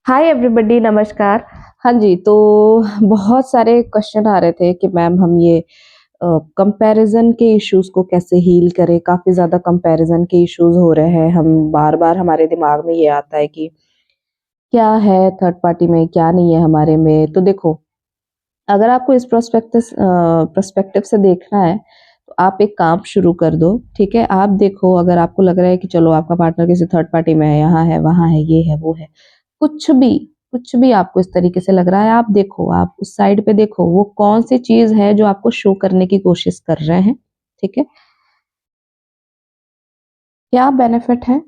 Hi everybody, नमस्कार। हाँ जी, तो बहुत सारे क्वेश्चन आ रहे थे कि मैम हम ये कंपैरिजन के इश्यूज को कैसे हील करें। काफ़ी ज़्यादा कंपैरिजन के इश्यूज हो रहे हैं। हम बार-बार हमारे दिमाग में ये आता है कि क्या है थर्ड पार्टी में, क्या नहीं है हमारे में। तो देखो, अगर आपको इस पर्सपेक्टिव से देखना है, तो आप एक काम शुरू कर दो, ठीक है? आप देखो, अगर आपको लग रहा है कि चलो आपका पार्टनर किसी थर्ड पार्टी में है, यहाँ है, वहाँ है, ये है, वो है। कुछ भी कुछ भी आपको इस तरीके से लग रहा है, आप देखो, आप उस साइड पे देखो, वो कौन-सी चीज़ है जो आपको शो करने की कोशिश कर रहे हैं, ठीक है? क्या बेनिफिट है?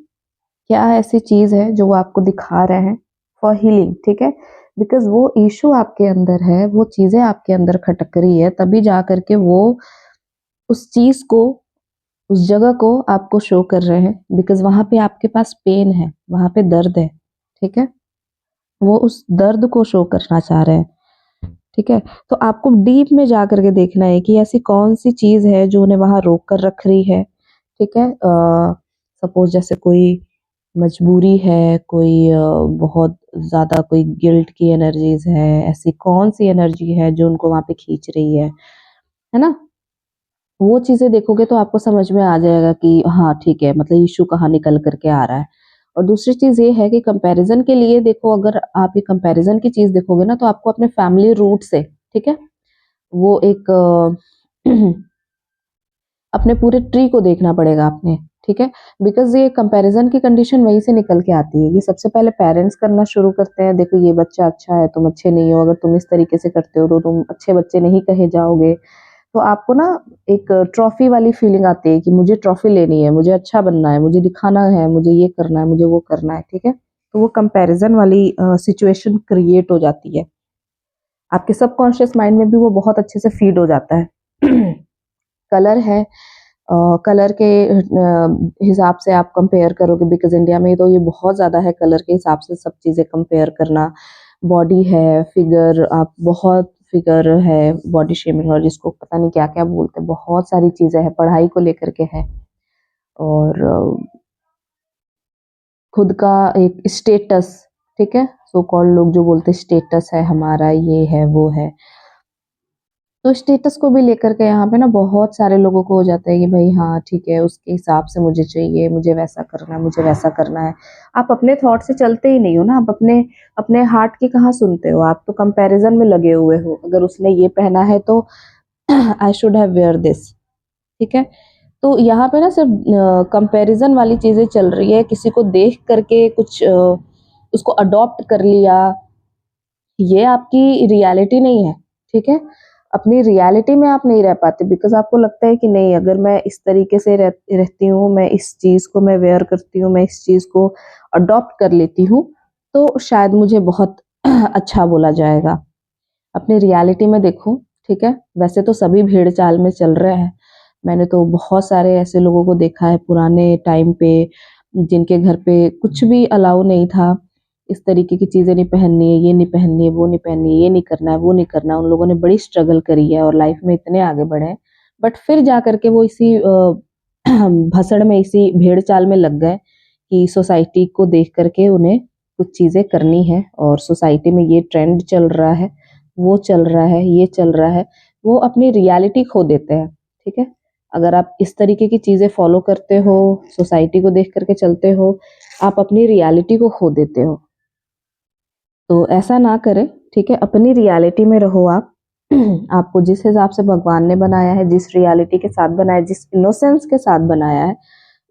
क्या ऐसी चीज़ है जो वो आपको दिखा रहे हैं फॉर हीलिंग, ठीक है? बिकॉज़ वो इश्यू आपके अंदर है, वो चीज़ें आपके अंदर खटक रही है, तभी जा कर के वो उस चीज़ को, उस जगह को आपको शो कर रहे हैं। बिकॉज़ वहाँ पे आपके पास पेन है, वहाँ पे दर्द है, ठीक है? वो उस दर्द को शो करना चाह रहे हैं। ठीक है? तो आपको डीप में जा कर के देखना है कि ऐसी कौन-सी चीज़ है जो उन्हें वहाँ रोक कर रख रही है, ठीक है? सपोज़ जैसे कोई मजबूरी है, कोई बहुत ज़्यादा कोई गिल्ट की एनर्जीज़ है, ऐसी कौन-सी एनर्जी है जो उनको वहाँ पे खींच रही है ना? वो चीज़ें देखोगे तो आपको समझ में आ जाएगा कि हाँ, ठीक है, मतलब इश्यू कहाँ निकल कर के आ रहा है। और दूसरी चीज़ ये है कि कंपैरिज़न के लिए देखो, अगर आप ये कंपैरिज़न की चीज़ देखोगे ना, तो आपको अपने फैमिली रूट से, ठीक है? वो एक अपने पूरे ट्री को देखना पड़ेगा आपने, ठीक है? बिकॉज़ ये कंपैरिज़न की कंडीशन वहीं से निकल के आती है। ये सबसे पहले पेरेंट्स करना शुरू करते हैं, देखो ये बच्चा अच्छा है, तुम अच्छे नहीं हो, अगर तुम इस तरीके से करते हो तो तुम अच्छे बच्चे नहीं कहे जाओगे। तो आपको ना एक ट्रॉफी वाली फीलिंग आती है कि मुझे ट्रॉफी लेनी है, मुझे अच्छा बनना है, मुझे दिखाना है, मुझे ये करना है, मुझे वो करना है, ठीक है? तो वो कंपैरिज़न वाली सिचुएशन क्रिएट हो जाती है। आपके सबकॉन्शियस माइंड में भी वो बहुत अच्छे से फीड हो जाता है। कलर है, कलर के हिसाब से आप कंपेयर करोगे, बिकॉज़ इंडिया में तो ये बहुत ज़्यादा है कलर के हिसाब से सब चीज़ें कंपेयर करना। बॉडी है, फिगर, आप बहुत फिगर है, बॉडी शेमिंग और जिसको पता नहीं क्या-क्या बोलते हैं, बहुत सारी चीज़ें हैं, पढ़ाई को लेकर के है। और खुद का एक स्टेटस, ठीक है? सो कॉल्ड लोग जो बोलते हैं स्टेटस है हमारा, ये है, वो है। तो स्टेटस को भी लेकर के यहाँ पे ना बहुत सारे लोगों को हो जाता है कि भाई हाँ ठीक है, उसके हिसाब से मुझे चाहिए, मुझे वैसा करना है, मुझे वैसा करना है। आप अपने थॉट से चलते ही नहीं हो ना, आप अपने अपने हार्ट की कहाँ सुनते हो, आप तो कंपैरिजन में लगे हुए हो। अगर उसने ये पहना है तो I should have wear this, ठीक है? तो यहाँ पे ना सिर्फ कंपैरिजन वाली चीजें चल रही है, किसी को देख करके कुछ उसको अडॉप्ट कर लिया, ये आपकी रियलिटी नहीं है, ठीक है? अपनी रियलिटी में आप नहीं रह पाते, बिकॉज़ आपको लगता है कि नहीं, अगर मैं इस तरीके से रहती हूँ, मैं इस चीज़ को मैं वेयर करती हूँ, मैं इस चीज़ को अडॉप्ट कर लेती हूँ, तो शायद मुझे बहुत अच्छा बोला जाएगा। अपनी रियलिटी में देखो, ठीक है? वैसे तो सभी भेड़-चाल में चल रहे हैं। मैंने तो बहुत सारे ऐसे लोगों को देखा है पुराने टाइम पे, जिनके घर पे कुछ भी अलाउ नहीं था। इस तरीके की चीज़ें नहीं पहननी है, ये नहीं पहननी है, वो नहीं पहननी है, ये नहीं करना है, वो नहीं करना है। उन लोगों ने बड़ी स्ट्रगल करी है और लाइफ में इतने आगे बढ़े हैं। बट फिर जा कर के वो इसी भसड़ में, इसी भेड़-चाल में लग गए कि सोसाइटी को देख कर के उन्हें कुछ चीज़ें करनी है और सोसाइटी में ये ट्रेंड चल रहा है, वो चल रहा है, ये चल रहा है। वो अपनी रियलिटी खो देते हैं, ठीक है? अगर आप इस तरीके की चीज़ें फ़ॉलो करते हो, सोसाइटी को देख कर के चलते हो, आप अपनी रियलिटी को खो देते हो। तो ऐसा ना करें, ठीक है? अपनी रियलिटी में रहो आप। आपको जिस हिसाब से भगवान ने बनाया है, जिस रियलिटी के साथ बनाया है, जिस इनोसेंस के साथ बनाया है,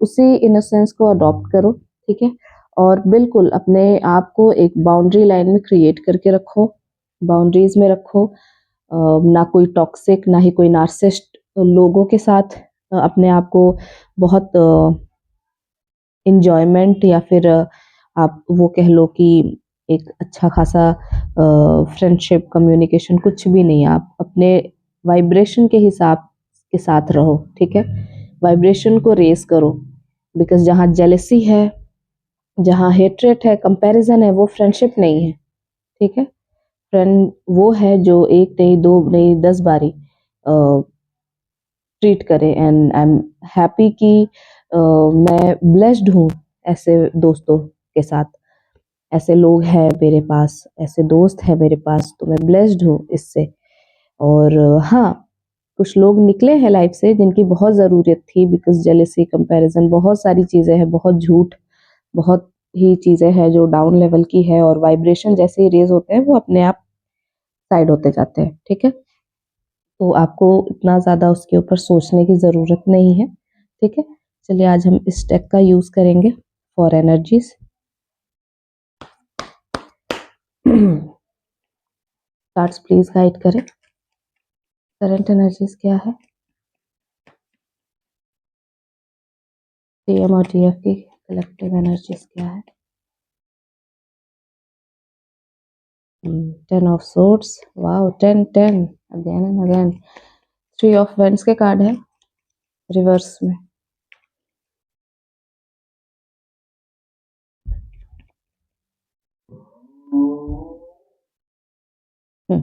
उसी इनोसेंस को अडॉप्ट करो, ठीक है? और बिल्कुल अपने आप को एक बाउंड्री लाइन में क्रिएट करके रखो, बाउंड्रीज़ में रखो। ना कोई टॉक्सिक, ना ही कोई नार्सिसिस्ट लोगों के साथ अपने आप को बहुत एन्जॉयमेंट या फिर आप वो कह लो कि एक अच्छा खासा फ्रेंडशिप, कम्युनिकेशन कुछ भी नहीं है। आप अपने वाइब्रेशन के हिसाब के साथ रहो, ठीक है? वाइब्रेशन को रेज़ करो, बिकॉज़ जहाँ जेलसी है, जहाँ हेट्रेट है, कंपैरिज़न है, वो फ्रेंडशिप नहीं है, ठीक है? फ्रेंड वो है जो 1 नहीं, 2 नहीं, 10 बारी अ, ट्रीट करे। एंड आई एम हैप्पी कि मैं ब्लेस्ड हूँ ऐसे दोस्तों के साथ। ऐसे लोग हैं मेरे पास, ऐसे दोस्त हैं मेरे पास, तो मैं ब्लेस्ड हूँ इससे। और हाँ, कुछ लोग निकले हैं लाइफ से जिनकी बहुत ज़रूरत थी, बिकॉज़ जेलसी, कंपैरिज़न, बहुत सारी चीज़ें हैं, बहुत झूठ, बहुत ही चीज़ें हैं जो डाउन लेवल की है, और वाइब्रेशन जैसे ही रेज़ होते हैं वो अपने आप साइड होते जाते हैं, ठीक है? तो आपको इतना ज़्यादा उसके ऊपर सोचने की ज़रूरत नहीं है, ठीक है? चलिए आज हम इस डेक का यूज़ करेंगे for energies. Cards please guide करें, करंट एनर्जीज़ क्या है? टीएम और टीएफ की कलेक्टिव एनर्जीज़ क्या है? 10 of swords, wow 10 10 again and again. 3 of vends के कार्ड है रिवर्स में। हम्म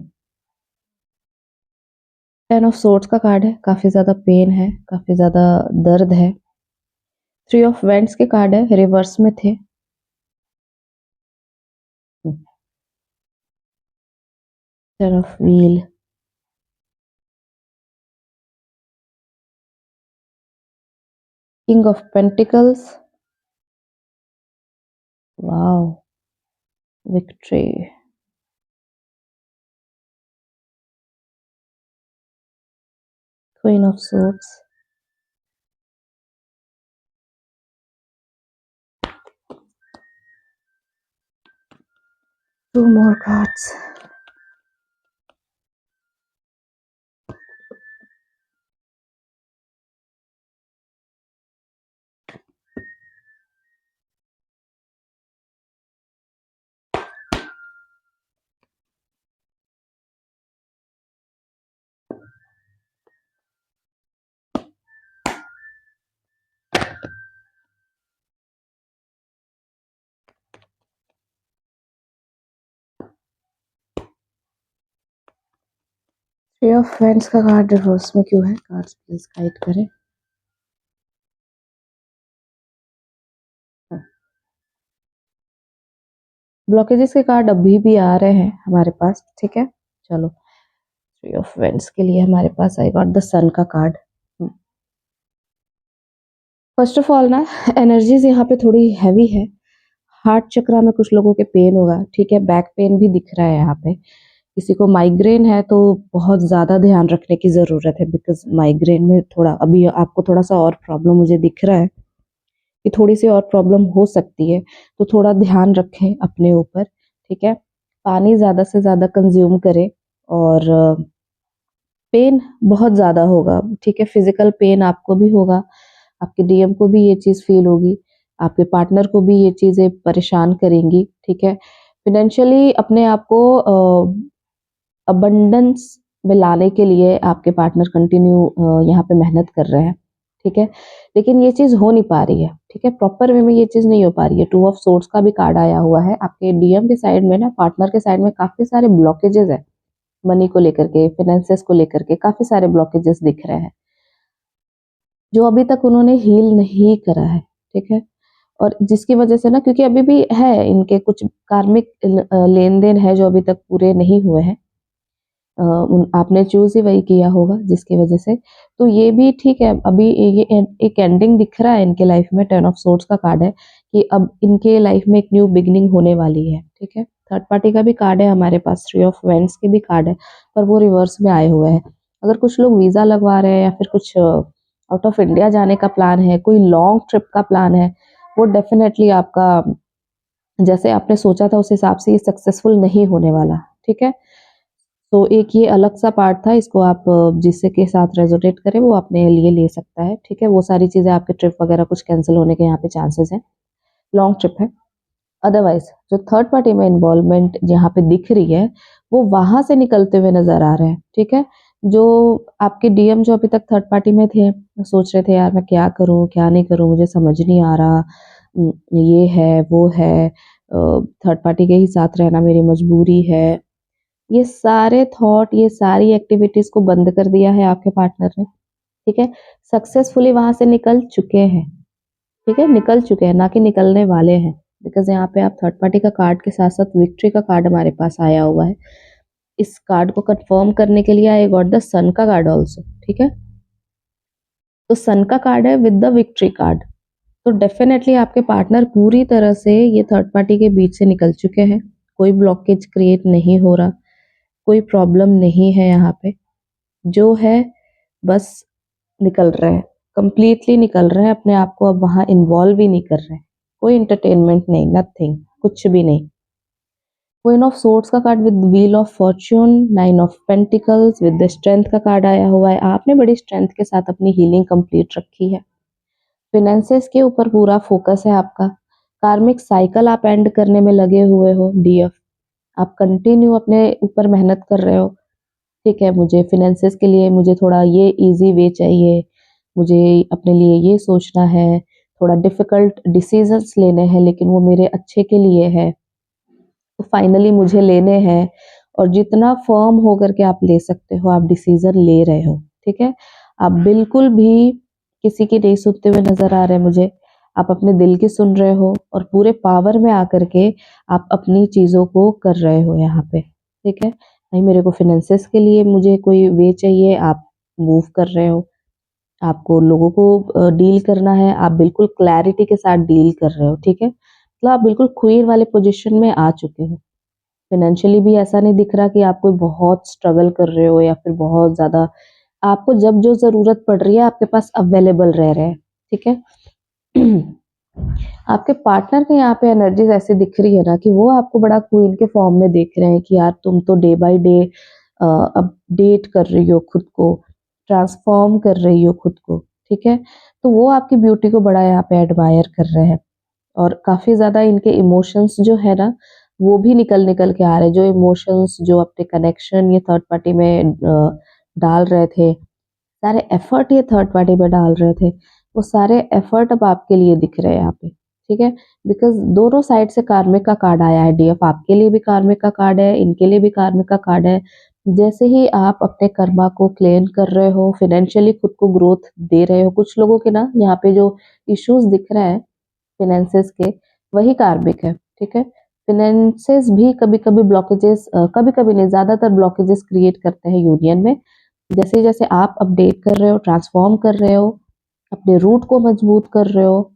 10 ऑफ सोर्ड्स का कार्ड है, काफी ज्यादा पेन है, काफी ज्यादा दर्द है। 3 ऑफ वेंड्स के कार्ड है, रिवर्स में थे। 10 of wheel, king of pentacles, wow victory, queen of swords, 2 more cards. Three of vends का कार्ड रिवर्स में क्यों है? कार्ड्स प्लीज गाइड करें। ब्लॉकेजेस के कार्ड अभी भी आ रहे हैं हमारे पास, ठीक है? चलो, 3 ऑफ वेंड्स के लिए हमारे पास आई गॉट द सन का कार्ड। फर्स्ट ऑफ ऑल ना, एनर्जीज यहाँ पे थोड़ी हैवी है। हार्ट चक्रा में कुछ लोगों के पेन होगा, ठीक है? बैक पेन भी दिख रहा है यहाँ पे। किसी को माइग्रेन है तो बहुत ज़्यादा ध्यान रखने की ज़रूरत है, बिकॉज माइग्रेन में थोड़ा अभी आपको थोड़ा सा और प्रॉब्लम मुझे दिख रहा है कि थोड़ी सी और प्रॉब्लम हो सकती है, तो थोड़ा ध्यान रखें अपने ऊपर, ठीक है? पानी ज़्यादा से ज़्यादा कंज्यूम करें, और पेन बहुत ज़्यादा होगा, ठीक है? फिजिकल पेन आपको भी होगा, आपके डीएम को भी ये चीज़ फील होगी, आपके पार्टनर को भी ये चीज़ें परेशान करेंगी, ठीक है? फाइनेंशियली अपने आप को अबंडेंस में लाने के लिए आपके पार्टनर कंटिन्यू यहाँ पे मेहनत कर रहे हैं, ठीक है? लेकिन ये चीज़ हो नहीं पा रही है, ठीक है? प्रॉपर वे में ये चीज़ नहीं हो पा रही है। 2 ऑफ सोर्ड्स का भी कार्ड आया हुआ है। आपके डीएम के साइड में ना, पार्टनर के साइड में काफ़ी सारे ब्लॉकेजेस हैं। मनी को लेकर के, फाइनेंसेस को लेकर के काफ़ी सारे ब्लॉकेजेस दिख रहे हैं, जो अभी तक उन्होंने हील नहीं करा है, ठीक है? और जिसकी वजह से ना, क्योंकि अभी भी है इनके कुछ कार्मिक लेन-देन है जो अभी तक पूरे नहीं हुए हैं। आपने चूज़ ही वही किया होगा जिसकी वजह से। तो ये भी ठीक है, अभी ये एक एंडिंग दिख रहा है इनके लाइफ में। 10 ऑफ सोर्ड्स का कार्ड है कि अब इनके लाइफ में एक न्यू बिगिनिंग होने वाली है, ठीक है? थर्ड पार्टी का भी कार्ड है हमारे पास, 3 ऑफ वेंड्स के भी कार्ड है, पर वो रिवर्स में आए हुए हैं। अगर कुछ लोग वीज़ा लगवा रहे हैं या फिर कुछ आउट ऑफ इंडिया जाने का प्लान है, कोई लॉन्ग ट्रिप का प्लान है, वो डेफ़िनेटली आपका जैसे आपने सोचा था उस हिसाब से ये सक्सेसफुल नहीं होने वाला, ठीक है? तो एक ये अलग सा पार्ट था, इसको आप जिससे के साथ रेजोनेट करे वो अपने लिए ले सकता है, ठीक है? वो सारी चीज़ें आपके ट्रिप वगैरह कुछ कैंसल होने के यहाँ पे चांसेस हैं, लॉन्ग ट्रिप है। अदरवाइज़ जो थर्ड पार्टी में इन्वॉल्वमेंट जहाँ पे दिख रही है, वो वहाँ से निकलते हुए नज़र आ रहे हैं, ठीक है? जो आपके डीएम जो अभी तक थर्ड पार्टी में थे, सोच रहे थे यार मैं क्या करूँ, क्या नहीं करूँ, मुझे समझ नहीं आ रहा, ये है, वो है, थर्ड पार्टी के ही साथ रहना मेरी मजबूरी है। ये सारे थॉट, ये सारी एक्टिविटीज़ को बंद कर दिया है आपके पार्टनर ने, ठीक है? सक्सेसफुली वहाँ से निकल चुके हैं, ठीक है? निकल चुके हैं, ना कि निकलने वाले हैं, बिकॉज़ यहाँ पे आप थर्ड पार्टी का कार्ड के साथ-साथ विक्ट्री का कार्ड हमारे पास आया हुआ है। इस कार्ड को कंफर्म करने के लिए आई गॉट द सन का कार्ड आल्सो, ठीक है? तो सन का कार्ड है विद द विक्ट्री कार्ड। तो डेफ़िनेटली आपके पार्टनर पूरी तरह से ये थर्ड पार्टी के बीच से निकल चुके हैं। कोई ब्लॉकेज क्रिएट नहीं हो रहा, कोई प्रॉब्लम नहीं है यहाँ पे। जो है बस निकल रहे हैं, कंप्लीटली निकल रहे हैं, अपने आप को अब वहाँ इन्वॉल्व ही नहीं कर रहे हैं। कोई एंटरटेनमेंट नहीं, नथिंग, कुछ भी नहीं। क्वीन ऑफ सोर्ड्स का card with wheel of Fortune, nine of pentacles with the strength का कार्ड आया हुआ है। आपने बड़ी स्ट्रेंथ के साथ अपनी हीलिंग कंप्लीट रखी है। फिनेंसेस के ऊपर पूरा फोकस है आपका। कार्मिक साइकिल आप एंड करने में लगे हुए हो डीएफ। आप कंटिन्यू अपने ऊपर मेहनत कर रहे हो। ठीक है, मुझे फिनेंसेस के लिए मुझे थोड़ा ये ईज़ी वे चाहिए, मुझे अपने लिए ये सोचना है, थोड़ा डिफ़िकल्ट डिसीज़न्स लेने हैं लेकिन वो मेरे अच्छे के लिए है। तो फाइनली मुझे लेने हैं और जितना फ़र्म होकर के आप ले सकते हो, आप डिसीज़न ले रहे हो, ठीक है? आप बिल्कुल भी किसी की नहीं सुनते हुए नज़र आ रहे मुझे। आप अपने दिल की सुन रहे हो और पूरे पावर में आकर के आप अपनी चीज़ों को कर रहे हो यहाँ पे, ठीक है? नहीं मेरे को फाइनेंसेस के लिए मुझे कोई वे चाहिए, आप मूव कर रहे हो। आपको लोगों को डील करना है, आप बिल्कुल क्लैरिटी के साथ डील कर रहे हो, ठीक है? मतलब आप बिल्कुल क्वीन वाले पोज़ीशन में आ चुके हो। फाइनेंशियली भी ऐसा नहीं दिख रहा कि आप कोई बहुत स्ट्रगल कर रहे हो या फिर बहुत ज़्यादा आपको जब जो ज़रूरत पड़ रही है आपके पास अवेलेबल रह रहे हैं, ठीक है? आपके पार्टनर के यहाँ पे एनर्जीज़ ऐसी दिख रही है ना कि वो आपको बड़ा क्वीन के फॉर्म में देख रहे हैं कि यार तुम तो डे बाय डे अपडेट कर रही हो खुद को, ट्रांसफ़ॉर्म कर रही हो खुद को, ठीक है? तो वो आपकी ब्यूटी को बड़ा यहाँ पे एडमायर कर रहे हैं और काफ़ी ज़्यादा इनके इमोशंस जो है ना, वो भी निकल-निकल के आ रहे हैं। जो इमोशंस जो अपने कनेक्शन ये थर्ड पार्टी में डाल रहे थे, सारे एफर्ट ये थर्ड पार्टी पे डाल रहे थे, वो सारे एफर्ट अब आपके लिए दिख रहे हैं यहाँ पे, ठीक है? बिकॉज़ दोनों साइड से कार्मिक का कार्ड आया है डीएफ आपके लिए भी कार्मिक का कार्ड है, इनके लिए भी कार्मिक का कार्ड है। जैसे ही आप अपने कर्मा को क्लेम कर रहे हो, फाइनेंशियली खुद को ग्रोथ दे रहे हो, कुछ लोगों के ना यहाँ पे जो इश्यूज़ दिख रहा है फाइनेंसेस के, वही कार्मिक है, ठीक है? फाइनेंसेस भी कभी-कभी ब्लॉकेजेस कभी-कभी नहीं ज़्यादातर ब्लॉकेजेस क्रिएट करते हैं यूनियन में। जैसे-जैसे आप अपडेट कर रहे हो, ट्रांसफ़ॉर्म कर रहे हो, अपने रूट को मजबूत कर रहे हो,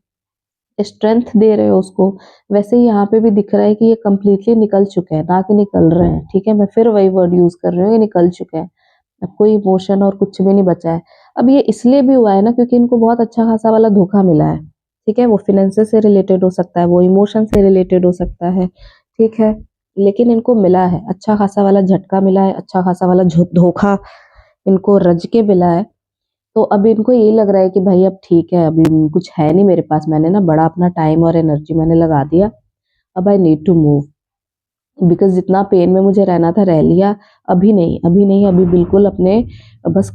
स्ट्रेंथ दे रहे हो उसको, वैसे ही यहाँ पे भी दिख रहा है कि ये कंप्लीटली निकल चुके हैं, ना कि निकल रहे हैं, ठीक है? मैं फिर वही वर्ड यूज़ कर रही हूँ, ये निकल चुके हैं। अब कोई इमोशन और कुछ भी नहीं बचा है। अब ये इसलिए भी हुआ है ना क्योंकि इनको बहुत अच्छा खासा वाला धोखा मिला है, ठीक है? वो फाइनेंसेस से रिलेटेड हो सकता है, वो इमोशन से रिलेटेड हो सकता है, ठीक है? लेकिन इनको मिला है, अच्छा खासा वाला झटका मिला है, अच्छा खासा वाला धोखा इनको रच के मिला है। तो अब इनको यही लग रहा है कि भाई अब ठीक है, अभी कुछ है नहीं मेरे पास, मैंने ना बड़ा अपना टाइम और एनर्जी मैंने लगा दिया, अब I need to move because जितना पेन में मुझे रहना था रह लिया, अभी नहीं, अभी नहीं, अभी बिल्कुल अपने बस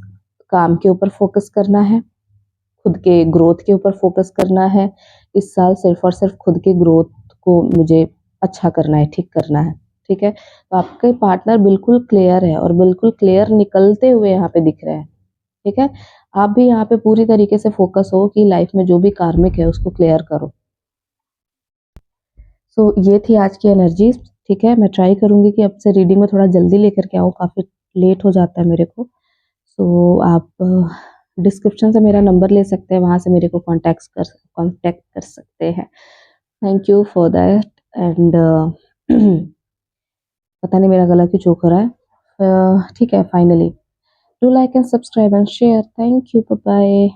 काम के ऊपर फ़ोकस करना है, खुद के ग्रोथ के ऊपर फ़ोकस करना है। इस साल सिर्फ़ और सिर्फ़ खुद के ग्रोथ को मुझे अच्छा करना है, ठीक करना है, ठीक है? तो आपके पार्टनर बिल्कुल क्लियर है और बिल्कुल क्लियर निकलते हुए यहाँ पे दिख रहे हैं, ठीक है? आप भी यहाँ पे पूरी तरीके से फ़ोकस हो कि लाइफ़ में जो भी कार्मिक है उसको क्लियर करो। सो ये थी आज की एनर्जीज़, ठीक है? मैं ट्राई करूँगी कि अब से रीडिंग में थोड़ा जल्दी लेकर के आऊँ, काफ़ी लेट हो जाता है मेरे को। सो आप डिस्क्रिप्शन से मेरा नंबर ले सकते हैं, वहाँ से मेरे को कॉन्टैक्ट कर सकते हैं। Thank you for that and पता नहीं मेरा गला क्यों चोक रहा है। ठीक है finally do like and subscribe and share. Thank you, bye bye.